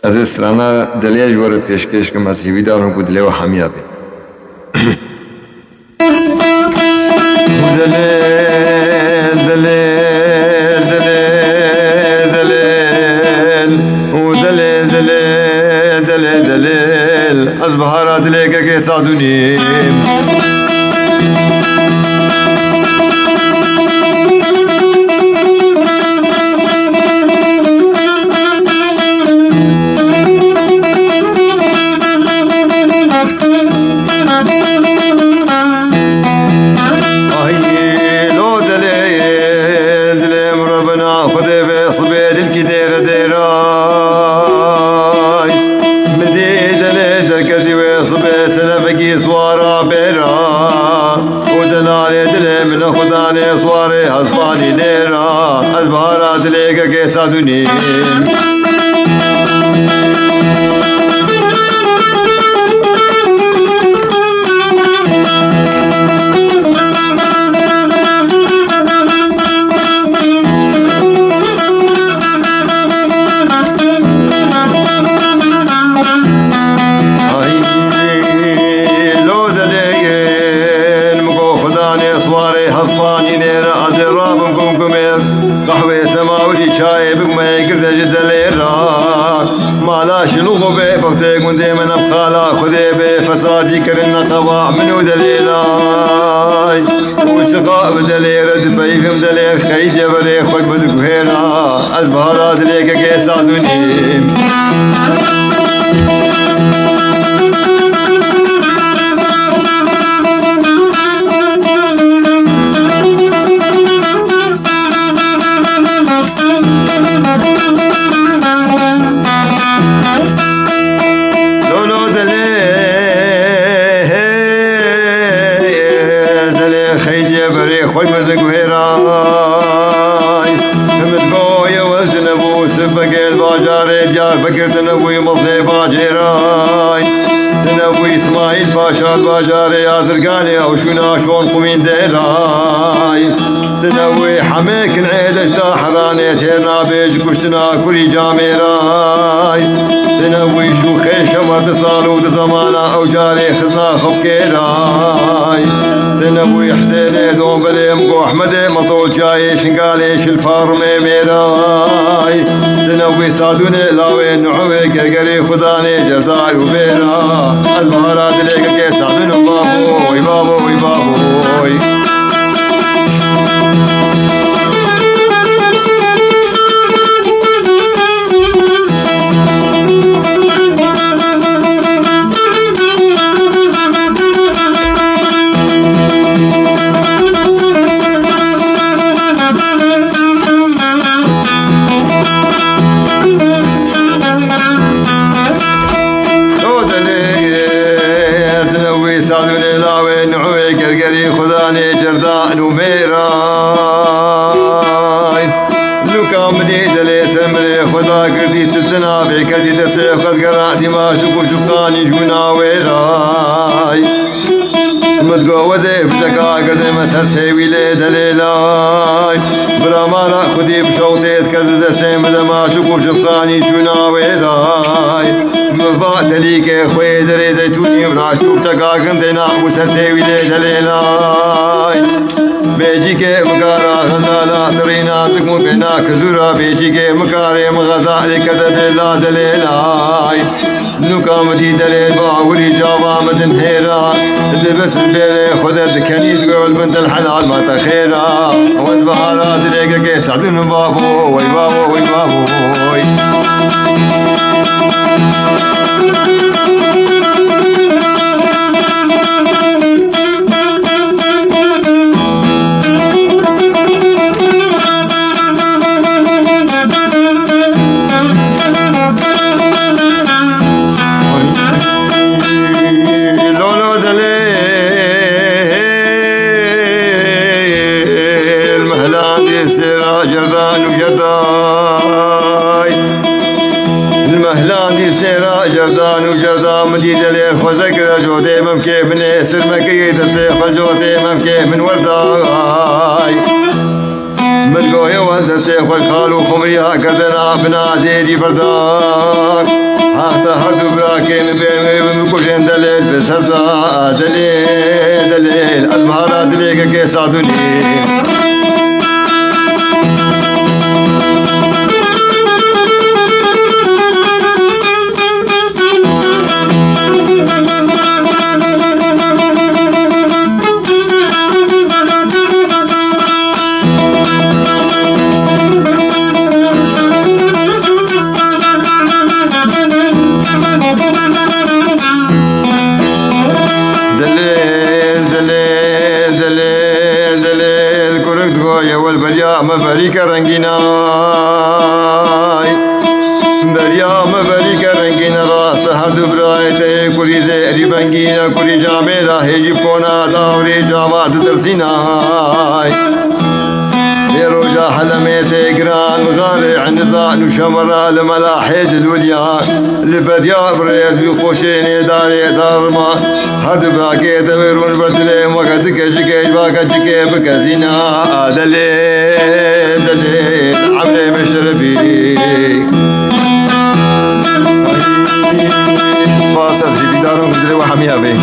از استرانا دلیل جوار پیشکش که مسیحی دارم کو دلیل و حمیابی دلیل دلیل دلیل دلیل و دلیل دلیل دلیل دلیل از بهارات دلیل که سادونیم سوارا بیرا و دلاله دل من خدا نے سواره حسبانی لیرا از بهارات دل که سادونیم قهوه سماوی چای بگمه کرده جدلیرا مالا شلوغ به بخته گنده من ابخالا خوده به فسادی کرن قوا منو دلیلای وشقا بدلیر دبیفم دلیر خید جبری خود بدک هیرا از بهارات لیکه که سادونیم خوش مزق وهراي متقوي والجنبو سبق الباجار جار بكر تنوي مصدي باجراي تنوي اسماعيل باشا الباجار يا زرقاني او شونا شون قمين ديراي تنوي حميك نعيد اشتا حراني تيرنا بيج كشتنا كلي جاميراي تنوي شو خيشة مرد صالو زمانا او جاري خزنا خبكيراي تنوي حسين دوم بليم قو احمد مطول جاي شنقاليش الفارمي ميراي تنوي سادوني لاوي نعوي قرقري خداني جرداي وبيرا البهارات ليك كي سادون بابوي بابوي بابوي سادوني لاوي نعوي قرقري خداني جردان وميراي لوكا مديد لي سمري خدا كردي تتنافي كدي تسيف قد قرأتي ما شكو شقاني جونا ويراي متقوزي بتكا قدم سر سيوي لي دليلاي بلا مالا خدي بشوطيت كدد سيمد ما شكو شقاني جونا ويراي مفات ليك خوي دري زيتوني وناشتو بتكا قندنا وسر سيوي لي دليلاي بيجيك مقارا غزالا ترينا زكمو بينا كزورا بيجيك مقاري مغزا لكذب لا دليلاي نوكا مدي دليل باوري جابا مدن هيرا سد بس البيري خذت كنيد قول بنت الحلال ما تخيرا وز بهارات ليك كيس عدن بابو وي بابو وي بابو وي المهلان سيرا جردان وجردان مديد لين خوزك رجودي ممكن من اسر مكي تسيخ الجودي ممكن من ورداي ملقوه وانت سيخ والخالو خمريها كردنا بنا زيدي برداك حتى هردو براكي من بين بكوشين دليل بسردا دليل دليل أزمهارا دليك كيسا دني بريك رنگيناي بريا مبريك رنگينا راس هردو برايته كوري زيري بنگينا كوري جاميرا هيجي كونا داوري جامات درسيناي يروجا حلميتي قران مغاري عنزان وشمرا لملاحيد الوليا لبريا بريد بخوشيني داري دارما هردو براكي تبيرون بدلي وقت كجيكي باكا جيكي بكزينا دليل دليل عملي مشربي سباسر جيبي دارون بدلي وحميها بي